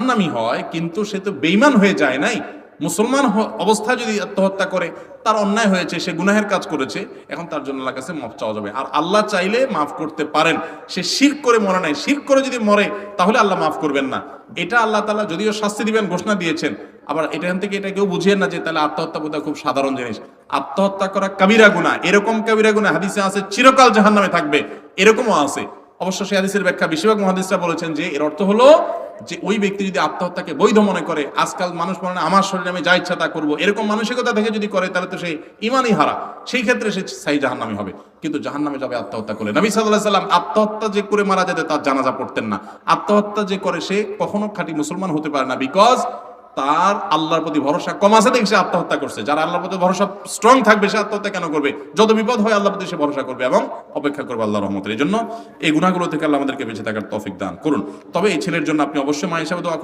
জাহান্নামী হয়, কিন্তু সে তো বেঈমান হয়ে যায় নাই। মুসলমান অবস্থায় যদি আত্মহত্যা করে, তার অন্যায় হয়েছে, সে গুনাহের কাজ করেছে, এখন তার জন্য আল্লাহর কাছে মাফ চাওয়া যাবে। আর আল্লাহ চাইলে মাফ করতে পারেন। সে শিরক করে মরে নাই, শিরক করে যদি মরে তাহলে আল্লাহ মাফ করবেন না। এটা আল্লাহ তাআলা যদিও শাস্তি দিবেন ঘোষণা দিয়েছেন। আবার এখান থেকে এটা কেউ বুঝিয়েন না যে তাহলে আত্মহত্যা বোধহয় খুব সাধারণ জিনিস। আত্মহত্যা করা কাবিরা গুনাহ, এরকম কাবিরা গুনাহ হাদিসে আছে চিরকাল জাহান্নামে থাকবে, এরকমও আছে। অবশ্য সেই হাদিসের ব্যাখ্যা বেশিরভাগ মুহাদ্দিসরা বলেছেন যে এর অর্থ হলো যে ওই ব্যক্তি যদি আত্মহত্যাকে বৈধ মনে করে, আজকাল মানুষ বলে না আমার শরীরে আমি যা ইচ্ছা তা করবো, এরকম মানসিকতা থেকে যদি করে তাহলে তো সে ইমানই হারা, সেই ক্ষেত্রে সে স্থায়ী জাহান্নামী হবে। কিন্তু জাহান্নামে যাবে আত্মহত্যা করে। নবী সাল্লাল্লাহু আলাইহি সাল্লাম আত্মহত্যা যে করে মারা যেতে তার জানাজা পড়তেন না। আত্মহত্যা যে করে সে কখনো খাঁটি মুসলমান হতে পারে না, বিকজ তার আল্লাহর প্রতি ভরসা কম আছে দেখে সে আত্মহত্যা করছে। যারা আল্লাহর প্রতি ভরসা স্ট্রং থাকবে সে আত্মহত্যা কেন করবে? যত বিপদ হয় আল্লাহর প্রতি সে ভরসা করবে এবং অপেক্ষা করবে আল্লাহর রহমতের। এই জন্য এই গুনাহগুলো থেকে আল্লাহ আমাদেরকে বেঁচে থাকার তৌফিক দান করুন। তবে এই ছেলের জন্য আপনি অবশ্যই মা হিসাবে দোয়া করুন।